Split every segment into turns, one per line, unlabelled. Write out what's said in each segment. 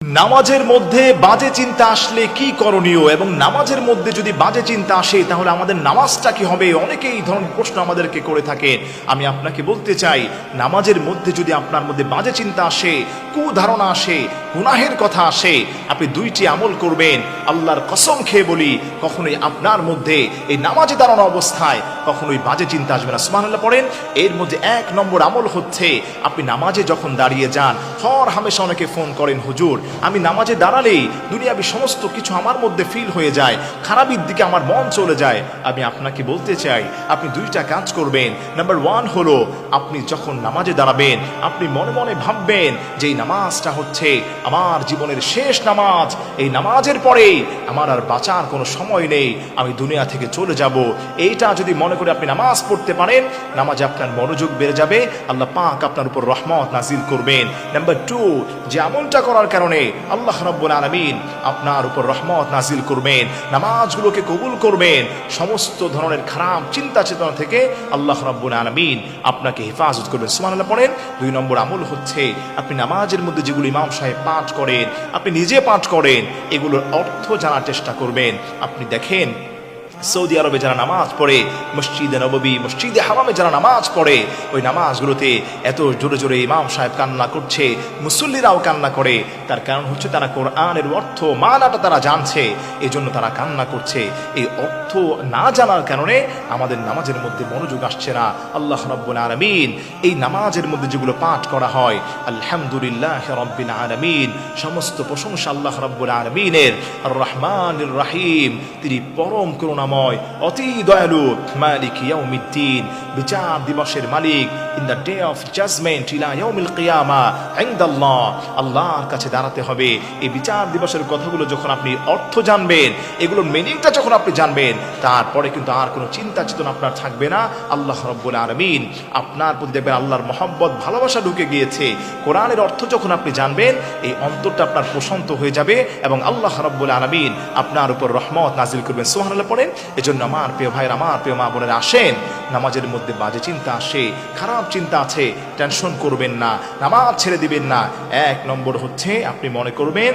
নামাজের মধ্যে বাজে চিন্তা আসলে কি করণীয় এবং নামাজের মধ্যে যদি বাজে চিন্তা আসে তাহলে আমাদের নামাজটা কি হবে? অনেকেই এই ধরনের প্রশ্ন আমাদেরকে করে থাকে। আমি আপনাকে বলতে চাই, নামাজের মধ্যে যদি আপনার মধ্যে বাজে চিন্তা আসে, কুধারণা আসে, গুনাহের কথা আসে, আপনি দুইটি আমল করবেন। আল্লাহর কসম খেয়ে বলি, কখনোই আপনার মধ্যে এই নামাজে দাঁড়ানো অবস্থায় কখনোই বাজে চিন্তা আসবে না। সুবহানাল্লাহ পড়েন। এর মধ্যে 1 নম্বর আমল হচ্ছে, আপনি নামাজে যখন দাঁড়িয়ে যান, হর হামেশা অনেকে ফোন করেন, হুজুর আমি নামাজে দাঁড়ালেই দুনিয়াবি সমস্ত কিছু আমার মধ্যে ফিল হয়ে যায়, খারাপের দিকে আমার মন চলে যায়। আমি আপনাকে বলতে চাই, আপনি দুইটা কাজ করবেন। নাম্বার 1 হলো, আপনি যখন নামাজে দাঁড়াবেন আপনি মনে মনে ভাববেন যে এই নামাজটা হচ্ছে আমার জীবনের শেষ নামাজ, এই নামাজের পরে আমার আর বাঁচার কোনো সময় নেই, আমি দুনিয়া থেকে চলে যাব। এইটা যদি মনে করে আপনি নামাজ পড়তে পারেন, নামাজে আপনার মনোযোগ বেড়ে যাবে, আল্লাহ পাক আপনার উপর রহমত নাজিল করবেন। নাম্বার 2, যে আমলটা করার কারণে আল্লাহ রাব্বুল আলামিন আপনার উপর রহমত নাজিল করবেন, নামাজগুলোকে কবুল করবেন, সমস্ত ধরনের খারাপ চিন্তা চেতনা থেকে আল্লাহ রাব্বুল আলামিন আপনাকে হেফাজত করবেন। সুবহানাল্লাহ পড়েন। 2 নম্বর আমল হচ্ছে, আপনি নামাজের মধ্যে যেগুলো ইমাম সাহেব পাঠ করেন, আপনি নিজে পাঠ করেন, এগুলোর অর্থ জানার চেষ্টা করবেন। আপনি দেখেন, সৌদি আরবে যারা নামাজ পড়ে, মসজিদে নববী, মসজিদে হারামে যারা নামাজ পড়ে, ওই নামাজগুলোতে এত জোরে জোরে ইমাম সাহেব কান্না করছে, মুসল্লিরাও কান্না করে। তার কারণ হচ্ছে তারা কোরআনের অর্থ মানাটা তারা জানছে, এই জন্য তারা কান্না করছে। এই অর্থ না জানার কারণে আমাদের নামাজের মধ্যে মনোযোগ আসছে না। আল্লাহ রাব্বুল আলামিন এই নামাজের মধ্যে যেগুলো পাঠ করা হয়, আলহামদুলিল্লাহ রাব্বিল আলামিন, সমস্ত প্রশংসা আল্লাহ রাব্বুল আলামিনের। আর রহমানির রহিম, তিনি পরম করুণা, অতি দয়ালু, মালিক ইয়াউমিদ্দিন, বিচার দিবসের মালিক, in the day of judgement ইলা ইয়াউমিল কিয়ামা ইনদাল্লাহ, আল্লাহর কাছে দাঁড়াতে হবে। এই বিচার দিবসের কথাগুলো যখন আপনি অর্থ জানবেন, এগুলোর মিনিংটা যখন আপনি জানবেন, তারপরে কিন্তু আর কোনো চিন্তা চেতনা আপনার থাকবে না। আল্লাহ রাব্বুল আলামিন আপনার প্রতি দেখবেন আল্লাহর মহব্বত, ভালোবাসা ঢুকে গিয়েছে। কোরআনের অর্থ যখন আপনি জানবেন, এই অন্তরটা আপনার প্রশান্ত হয়ে যাবে এবং আল্লাহ রাব্বুল আলামিন আপনার উপর রহমত নাজিল করবেন। সুবহানাল্লাহ পড়েন। এজন্য আমার প্রিয় ভাইরা, আমার প্রিয় মা বোনেরা, আসেন, নামাজের মধ্যে বাজে চিন্তা আসে, খারাপ চিন্তা আছে, টেনশন করবেন না, নামাজ ছেড়ে দিবেন না। 1 নম্বর হচ্ছে, আপনি মনে করবেন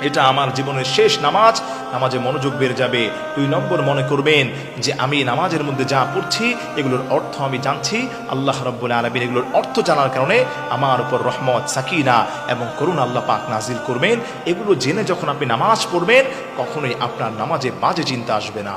এটা আমার জীবনের শেষ নামাজ, নামাজে মনোযোগ বেড়ে যাবে। 2 নম্বর মনে করবেন যে আমি নামাজের মধ্যে যা পড়ছি এগুলোর অর্থ আমি জানছি, আল্লাহ রাব্বুল আলামিন এগুলোর অর্থ জানার কারণে আমার উপর রহমত, সাকিনা এবং করুণা আল্লাহ পাক নাজিল করবেন। এগুলো জেনে যখন আপনি নামাজ পড়বেন, কখনোই আপনার নামাজে বাজে চিন্তা আসবে না।